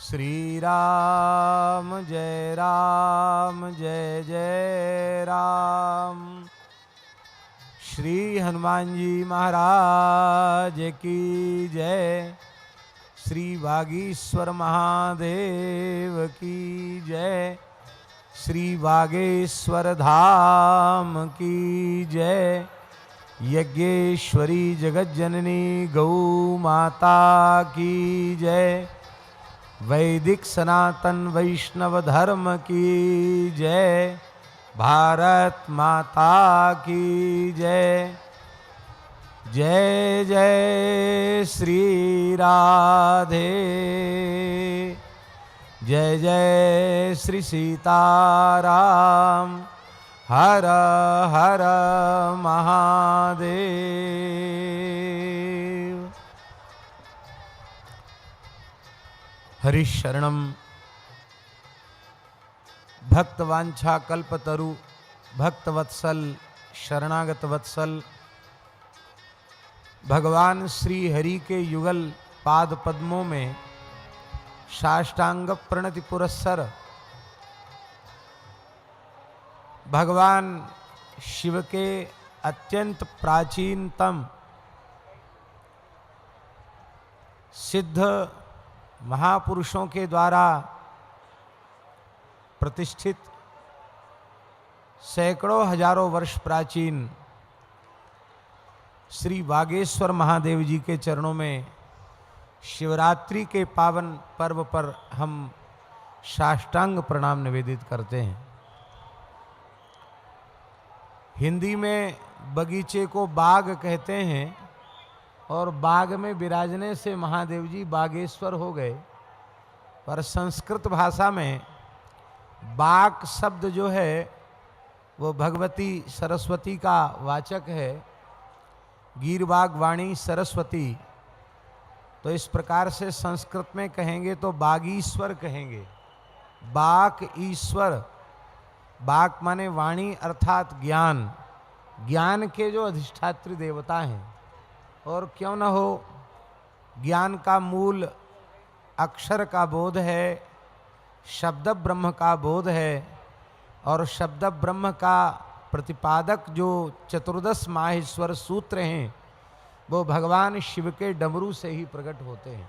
श्री राम जय जय राम। श्री हनुमान जी महाराज की जय। श्री बागेश्वर महादेव की जय। श्री बागेश्वर धाम की जय। यज्ञेश्वरी जगज्जननी गौ माता की जय। वैदिक सनातन वैष्णव धर्म की जय। भारत माता की जय। जय जय श्री राधे। जय जय श्री सीताराम। हर हर महादेव। हरिशरणम भक्तवांछा कल्पतरु भक्तवत्सल शरणागत वत्सल भगवान श्री हरि के युगल पाद पद्मों में साष्टांग प्रणति पुरस्सर भगवान शिव के अत्यंत प्राचीनतम सिद्ध महापुरुषों के द्वारा प्रतिष्ठित सैकड़ों हजारों वर्ष प्राचीन श्री बागेश्वर महादेव जी के चरणों में शिवरात्रि के पावन पर्व पर हम साष्टांग प्रणाम निवेदित करते हैं। हिंदी में बगीचे को बाग कहते हैं और बाग में विराजने से महादेव जी बागेश्वर हो गए, पर संस्कृत भाषा में बाग शब्द जो है वो भगवती सरस्वती का वाचक है। गीरबाग वाणी सरस्वती, तो इस प्रकार से संस्कृत में कहेंगे तो बागीश्वर कहेंगे। बाक ईश्वर, बाक माने वाणी अर्थात ज्ञान, ज्ञान के जो अधिष्ठात्री देवता हैं। और क्यों न हो, ज्ञान का मूल अक्षर का बोध है, शब्द ब्रह्म का बोध है, और शब्द ब्रह्म का प्रतिपादक जो चतुर्दश माहेश्वर सूत्र हैं वो भगवान शिव के डमरू से ही प्रकट होते हैं।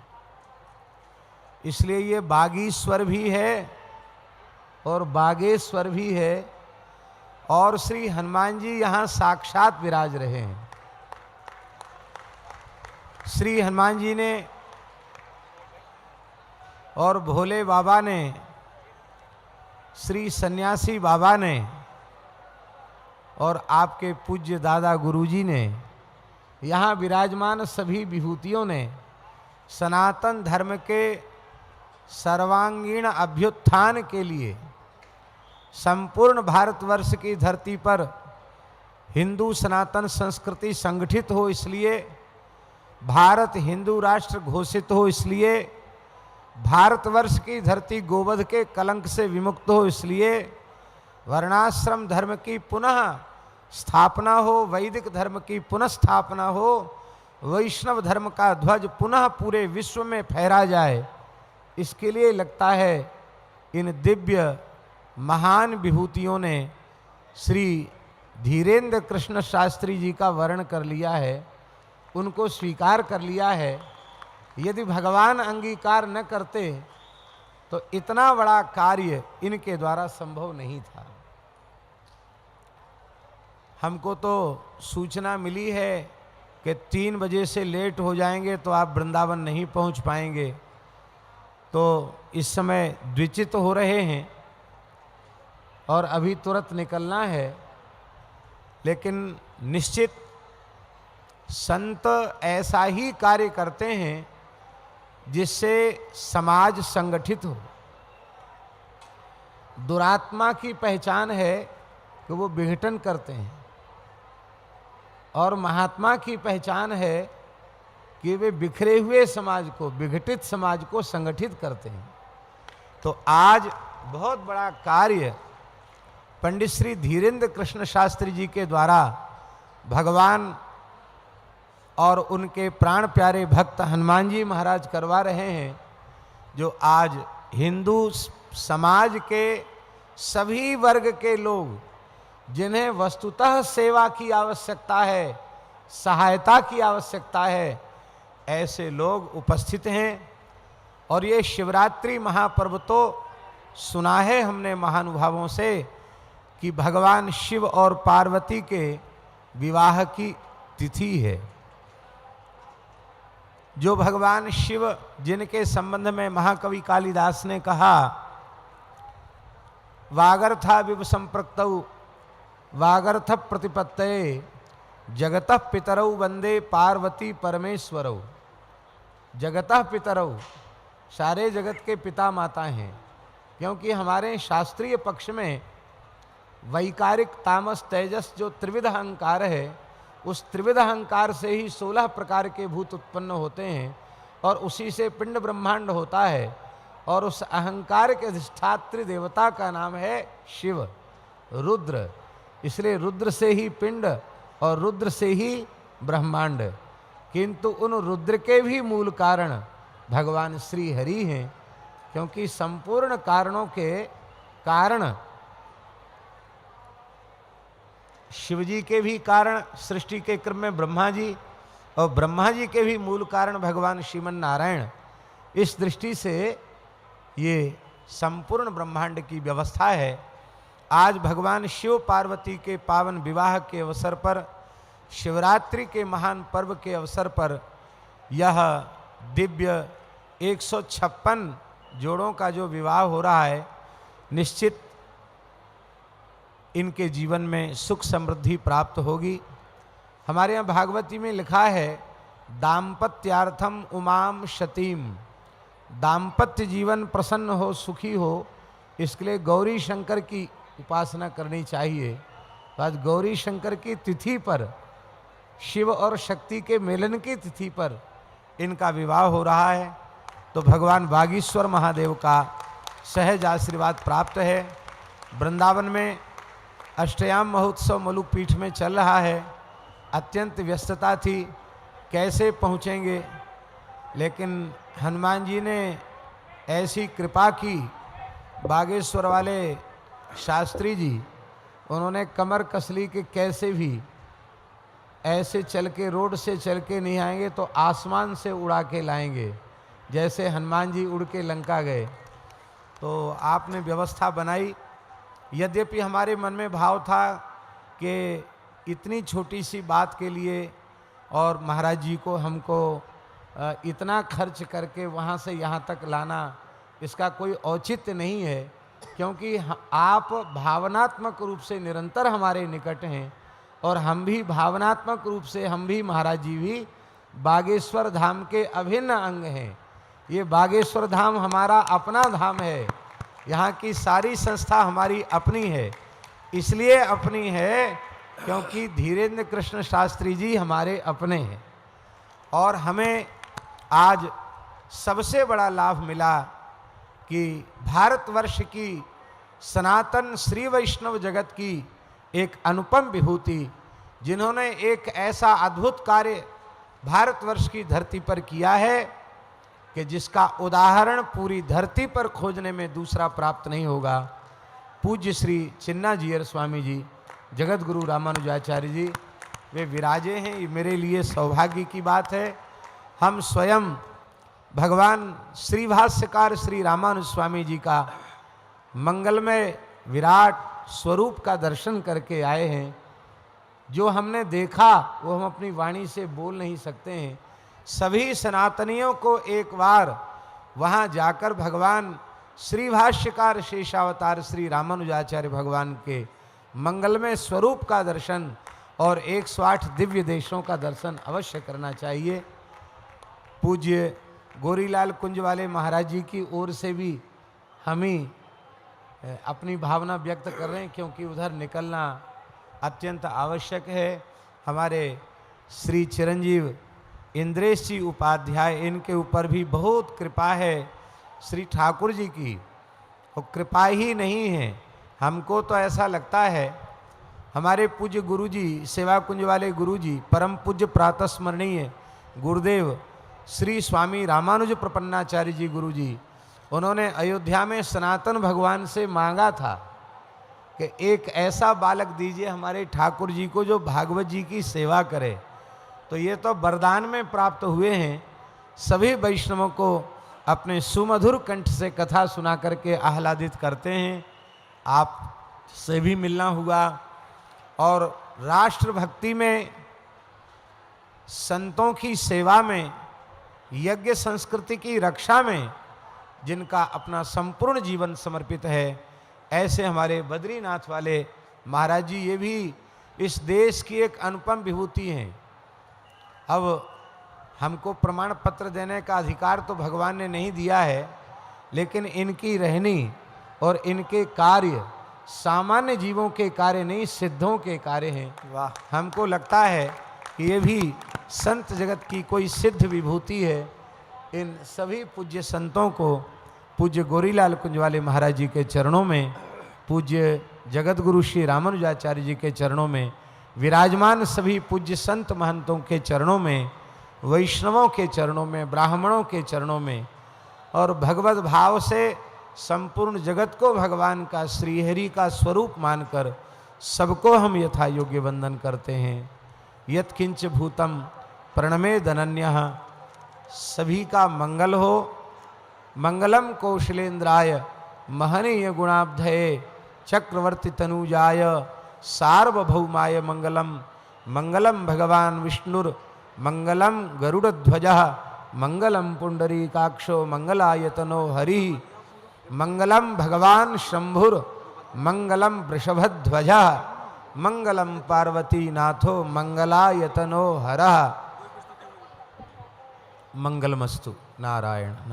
इसलिए ये बागीश्वर भी है और बागेश्वर भी है। और श्री हनुमान जी यहाँ साक्षात विराज रहे हैं। श्री हनुमान जी ने और भोले बाबा ने, श्री सन्यासी बाबा ने और आपके पूज्य दादा गुरुजी ने, यहाँ विराजमान सभी विभूतियों ने सनातन धर्म के सर्वांगीण अभ्युत्थान के लिए संपूर्ण भारतवर्ष की धरती पर हिंदू सनातन संस्कृति संगठित हो, इसलिए भारत हिंदू राष्ट्र घोषित हो, इसलिए भारतवर्ष की धरती गोवध के कलंक से विमुक्त हो, इसलिए वर्णाश्रम धर्म की पुनः स्थापना हो, वैदिक धर्म की पुनः स्थापना हो, वैष्णव धर्म का ध्वज पुनः पूरे विश्व में फहरा जाए। इसके लिए लगता है इन दिव्य महान विभूतियों ने श्री धीरेन्द्र कृष्ण शास्त्री जी का वर्ण कर लिया है, उनको स्वीकार कर लिया है। यदि भगवान अंगीकार न करते तो इतना बड़ा कार्य इनके द्वारा संभव नहीं था। हमको तो सूचना मिली है कि 3 बजे से लेट हो जाएंगे तो आप वृंदावन नहीं पहुंच पाएंगे, तो इस समय द्विचित हो रहे हैं और अभी तुरंत निकलना है। लेकिन निश्चित संत ऐसा ही कार्य करते हैं जिससे समाज संगठित हो। दुरात्मा की पहचान है कि वो विघटन करते हैं और महात्मा की पहचान है कि वे बिखरे हुए समाज को, विघटित समाज को संगठित करते हैं। तो आज बहुत बड़ा कार्य पंडित श्री धीरेन्द्र कृष्ण शास्त्री जी के द्वारा भगवान और उनके प्राण प्यारे भक्त हनुमान जी महाराज करवा रहे हैं। जो आज हिंदू समाज के सभी वर्ग के लोग जिन्हें वस्तुतः सेवा की आवश्यकता है, सहायता की आवश्यकता है, ऐसे लोग उपस्थित हैं। और ये शिवरात्रि महापर्व तो सुना है हमने महानुभावों से कि भगवान शिव और पार्वती के विवाह की तिथि है। जो भगवान शिव जिनके संबंध में महाकवि कालिदास ने कहा, वागर्था विव संप्रक्तौ वागर्थ प्रतिपत्तये जगतः पितरौ वंदे पार्वती परमेश्वरौ। जगतः पितरौ, सारे जगत के पिता माता हैं, क्योंकि हमारे शास्त्रीय पक्ष में वैकारिक तामस तेजस जो त्रिविध अहंकार है, उस त्रिविध अहंकार से ही 16 प्रकार के भूत उत्पन्न होते हैं और उसी से पिंड ब्रह्मांड होता है। और उस अहंकार के अधिष्ठात्री देवता का नाम है शिव, रुद्र। इसलिए रुद्र से ही पिंड और रुद्र से ही ब्रह्मांड। किंतु उन रुद्र के भी मूल कारण भगवान श्री हरि हैं, क्योंकि संपूर्ण कारणों के कारण शिवजी के भी कारण सृष्टि के क्रम में ब्रह्मा जी, और ब्रह्मा जी के भी मूल कारण भगवान श्रीमन नारायण। इस दृष्टि से ये संपूर्ण ब्रह्मांड की व्यवस्था है। आज भगवान शिव पार्वती के पावन विवाह के अवसर पर, शिवरात्रि के महान पर्व के अवसर पर, यह दिव्य 156 जोड़ों का जो विवाह हो रहा है, निश्चित इनके जीवन में सुख समृद्धि प्राप्त होगी। हमारे यहाँ भागवती में लिखा है, दाम्पत्यार्थम उमाम शतीम, दाम्पत्य जीवन प्रसन्न हो, सुखी हो, इसके लिए गौरी शंकर की उपासना करनी चाहिए। तो आज गौरी शंकर की तिथि पर, शिव और शक्ति के मिलन की तिथि पर इनका विवाह हो रहा है। तो भगवान बागेश्वर महादेव का सहज आशीर्वाद प्राप्त है। वृंदावन में अष्टयाम महोत्सव मलुक पीठ में चल रहा है। अत्यंत व्यस्तता थी, कैसे पहुँचेंगे, लेकिन हनुमान जी ने ऐसी कृपा की, बागेश्वर वाले शास्त्री जी, उन्होंने कमर कस ली कि कैसे भी ऐसे चल के, रोड से चल के नहीं आएंगे तो आसमान से उड़ा के लाएंगे, जैसे हनुमान जी उड़ के लंका गए। तो आपने व्यवस्था बनाई। यद्यपि हमारे मन में भाव था कि इतनी छोटी सी बात के लिए और महाराज जी को हमको इतना खर्च करके वहाँ से यहाँ तक लाना, इसका औचित्य औचित्य नहीं है, क्योंकि आप भावनात्मक रूप से निरंतर हमारे निकट हैं और हम भी भावनात्मक रूप से, हम भी महाराज जी भी बागेश्वर धाम के अभिन्न अंग हैं। ये बागेश्वर धाम हमारा अपना धाम है, यहाँ की सारी संस्था हमारी अपनी है। इसलिए अपनी है क्योंकि धीरेन्द्र कृष्ण शास्त्री जी हमारे अपने हैं। और हमें आज सबसे बड़ा लाभ मिला कि भारतवर्ष की सनातन श्री वैष्णव जगत की एक अनुपम विभूति, जिन्होंने एक ऐसा अद्भुत कार्य भारतवर्ष की धरती पर किया है कि जिसका उदाहरण पूरी धरती पर खोजने में दूसरा प्राप्त नहीं होगा। पूज्य श्री चिन्नाजीयर स्वामी जी, जगत गुरु रामानुजाचार्य जी, वे विराजे हैं। ये मेरे लिए सौभाग्य की बात है। हम स्वयं भगवान श्री भाष्यकार श्री रामानुज स्वामी जी का मंगलमय विराट स्वरूप का दर्शन करके आए हैं। जो हमने देखा वो हम अपनी वाणी से बोल नहीं सकते हैं। सभी सनातनियों को एक बार वहाँ जाकर भगवान श्री भाष्यकार शेषावतार श्री रामानुजाचार्य भगवान के मंगलमय स्वरूप का दर्शन और 108 दिव्य देशों का दर्शन अवश्य करना चाहिए। पूज्य गोरीलाल कुंज वाले महाराज जी की ओर से भी हम ही अपनी भावना व्यक्त कर रहे हैं, क्योंकि उधर निकलना अत्यंत आवश्यक है। हमारे श्री चिरंजीव इंद्रेश जी उपाध्याय, इनके ऊपर भी बहुत कृपा है श्री ठाकुर जी की। और कृपा ही नहीं है, हमको तो ऐसा लगता है हमारे पूज्य गुरुजी, सेवा कुंज वाले गुरुजी, परम पूज्य प्रातस्मरणीय गुरुदेव श्री स्वामी रामानुज प्रपन्नाचार्य जी गुरुजी, उन्होंने अयोध्या में सनातन भगवान से मांगा था कि एक ऐसा बालक दीजिए हमारे ठाकुर जी को जो भागवत जी की सेवा करे। तो ये तो वरदान में प्राप्त हुए हैं। सभी वैष्णवों को अपने सुमधुर कंठ से कथा सुना करके आह्लादित करते हैं। आप से भी मिलना हुआ और राष्ट्र भक्ति में, संतों की सेवा में, यज्ञ संस्कृति की रक्षा में जिनका अपना संपूर्ण जीवन समर्पित है, ऐसे हमारे बद्रीनाथ वाले महाराज जी, ये भी इस देश की एक अनुपम विभूति हैं। अब हमको प्रमाण पत्र देने का अधिकार तो भगवान ने नहीं दिया है, लेकिन इनकी रहनी और इनके कार्य सामान्य जीवों के कार्य नहीं, सिद्धों के कार्य हैं। वाह, हमको लगता है कि ये भी संत जगत की कोई सिद्ध विभूति है। इन सभी पूज्य संतों को पूज्य गोरीलाल कुंजवाले महाराज जी के चरणों में, पूज्य जगत गुरु श्री रामानुजाचार्य जी के चरणों में, विराजमान सभी पूज्य संत महंतों के चरणों में, वैष्णवों के चरणों में, ब्राह्मणों के चरणों में और भगवत भाव से संपूर्ण जगत को भगवान का, श्रीहरि का स्वरूप मानकर सबको हम यथा योग्य वंदन करते हैं। यत्किंच भूतम प्रणमे दनन्यः। सभी का मंगल हो। मंगलम कौशलेन्द्राय महनीय गुणाब्धये चक्रवर्ती तनुजाय सार्वभौमाय मंगलम। मंगलम भगवान विष्णुर मंगलम गरुड़ध्वजः मंगलम पुंडरीकाक्षो मंगलायतनो हरि। मंगलम भगवान शंभुर मंगलम वृषभध्वजः मंगलम पार्वती नाथो मंगलायतनो हरः। मंगलमस्तु। नारायण नारायण।